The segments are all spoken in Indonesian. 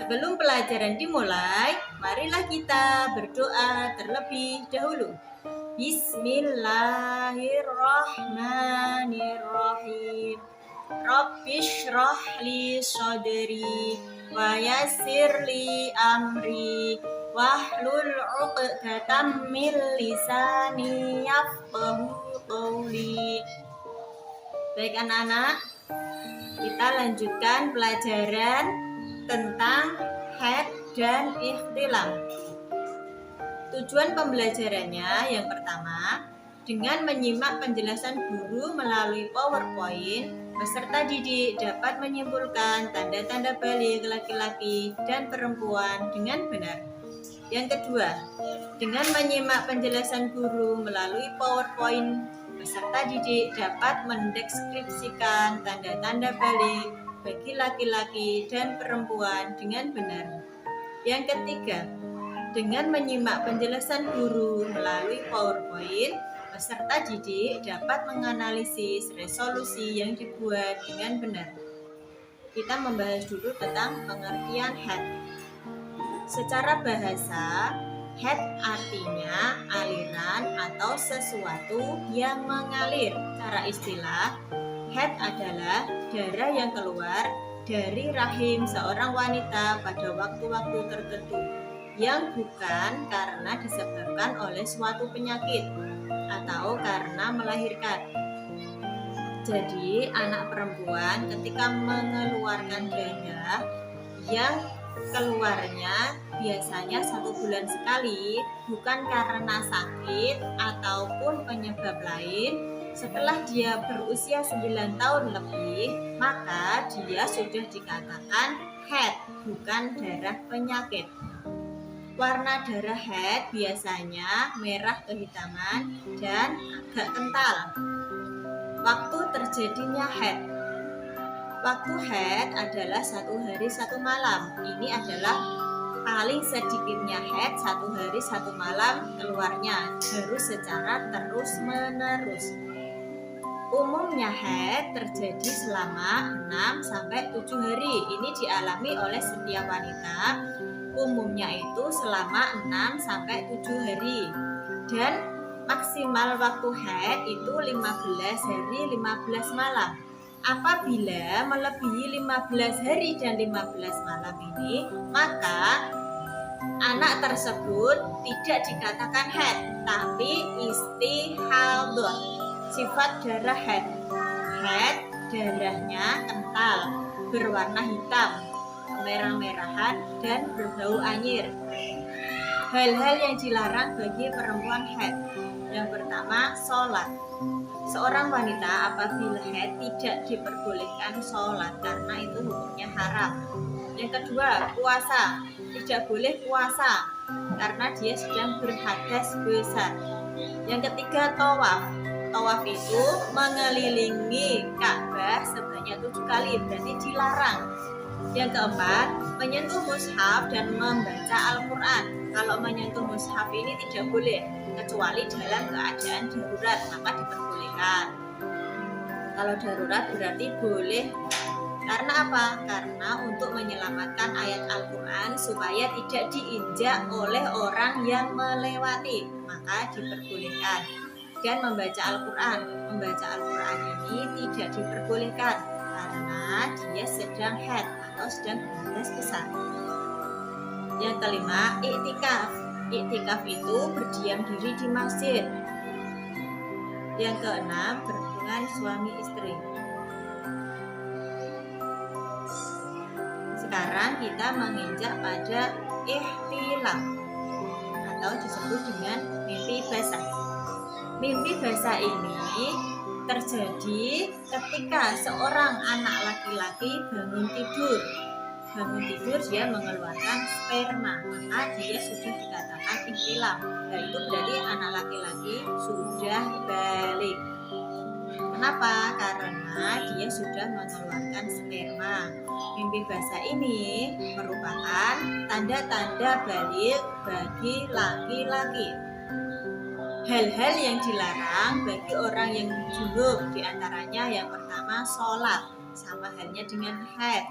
Sebelum pelajaran dimulai, marilah kita berdoa terlebih dahulu. Bismillahirrahmanirrahim. Rabbishrah li sadri wa yassir li amri wahlul 'uqdatam min lisani yafqahu qawli. Baik anak-anak, kita lanjutkan pelajaran tentang had dan ikhtilam. Tujuan pembelajarannya yang pertama, dengan menyimak penjelasan guru melalui PowerPoint, peserta didik dapat menyimpulkan tanda-tanda balik laki-laki dan perempuan dengan benar. Yang kedua, dengan menyimak penjelasan guru melalui PowerPoint, peserta didik dapat mendeskripsikan tanda-tanda balik bagi laki-laki dan perempuan dengan benar. Yang ketiga, dengan menyimak penjelasan guru melalui PowerPoint, peserta didik dapat menganalisis resolusi yang dibuat dengan benar. Kita membahas dulu tentang pengertian had. Secara bahasa, had artinya aliran atau sesuatu yang mengalir. Secara istilah, had adalah darah yang keluar dari rahim seorang wanita pada waktu-waktu tertentu yang bukan karena disebabkan oleh suatu penyakit atau karena melahirkan. Jadi anak perempuan ketika mengeluarkan darah yang keluarnya biasanya 1 bulan sekali, bukan karena sakit ataupun penyebab lain. Setelah dia berusia 9 tahun lebih, maka dia sudah dikatakan had, bukan darah penyakit. Warna darah had biasanya merah kehitaman dan agak kental. Waktu terjadinya had. Waktu had adalah 1 hari 1 malam. Ini adalah paling sedikitnya had 1 hari 1 malam keluarnya, harus secara terus-menerus. Umumnya had terjadi selama 6-7 hari. Ini dialami oleh setiap wanita. Umumnya itu selama 6-7 hari. Dan maksimal waktu had itu 15 hari 15 malam. Apabila melebihi 15 hari dan 15 malam ini, maka anak tersebut tidak dikatakan had, tapi istihadah. Sifat darah had. Had darahnya kental, berwarna hitam, merah-merahan, dan berbau anyir. Hal-hal yang dilarang bagi perempuan had. Yang pertama, sholat. Seorang wanita apabila had tidak diperbolehkan sholat karena itu hukumnya haram. Yang kedua, puasa. Tidak boleh puasa karena dia sedang berhadas besar. Yang ketiga, tawaf. Tawaf itu mengelilingi Ka'bah sebanyak 7 kali, berarti dilarang. Yang keempat, menyentuh mushaf dan membaca Al-Quran. Kalau menyentuh mushaf ini tidak boleh, kecuali dalam keadaan darurat, maka diperbolehkan. Kalau darurat berarti boleh. Karena apa? Karena untuk menyelamatkan ayat Al-Quran supaya tidak diinjak oleh orang yang melewati, maka diperbolehkan. Dan membaca Al-Quran. Membaca Al-Quran ini tidak diperbolehkan karena dia sedang had atau sedang berhadas besar. Yang kelima, iktikaf. Iktikaf itu berdiam diri di masjid. Yang keenam, berhubungan suami istri. Sekarang kita menginjak pada ikhtilam atau disebut dengan mimpi basah. Mimpi basah ini terjadi ketika seorang anak laki-laki bangun tidur. Bangun tidur dia mengeluarkan sperma, maka dia sudah dikatakan ikhtilam. Dan itu berarti anak laki-laki sudah balik. Kenapa? Karena dia sudah mengeluarkan sperma. Mimpi basah ini merupakan tanda-tanda balik bagi laki-laki. Hal-hal yang dilarang bagi orang yang junub diantaranya yang pertama sholat, sama halnya dengan haid.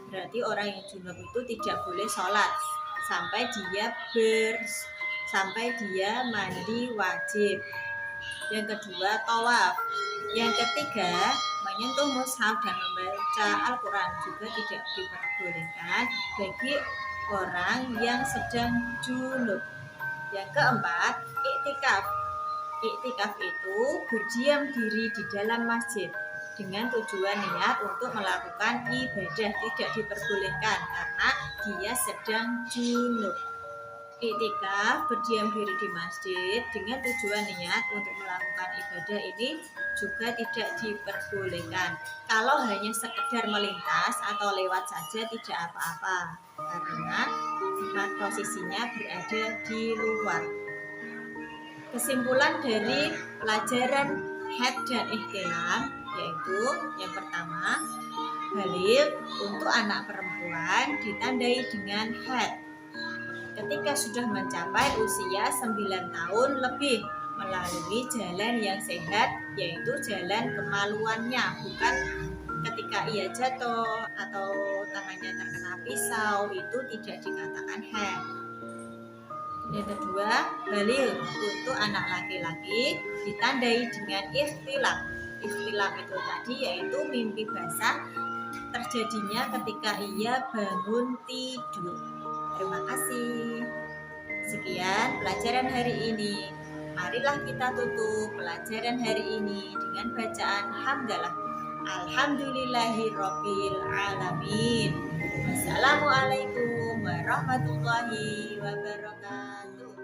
Berarti orang yang junub itu tidak boleh sholat sampai dia mandi wajib. Yang kedua, tawaf. Yang ketiga, menyentuh mushaf dan membaca Al-Quran juga tidak diperbolehkan bagi orang yang sedang junub. Yang keempat, iktikaf. Iktikaf itu berdiam diri di dalam masjid dengan tujuan niat untuk melakukan ibadah, tidak diperbolehkan karena dia sedang junub. Iktikaf berdiam diri di masjid dengan tujuan niat untuk melakukan ibadah ini juga tidak diperbolehkan. Kalau hanya sekedar melintas atau lewat saja tidak apa-apa karena posisinya berada di luar. Kesimpulan dari pelajaran haid dan ihtilam yaitu yang pertama, baligh untuk anak perempuan ditandai dengan haid ketika sudah mencapai usia 9 tahun lebih melalui jalan yang sehat, yaitu jalan kemaluannya, bukan ketika ia jatuh atau tangannya terkena pisau, itu tidak dikatakan haid. Yang kedua, baligh untuk anak laki-laki ditandai dengan ihtilam. Ihtilam itu tadi yaitu mimpi basah terjadinya ketika ia bangun tidur. Terima kasih. Sekian pelajaran hari ini. Marilah kita tutup pelajaran hari ini dengan bacaan hamdalah. Alhamdulillahirabbil alamin. Wassalamualaikum warahmatullahi wabarakatuh.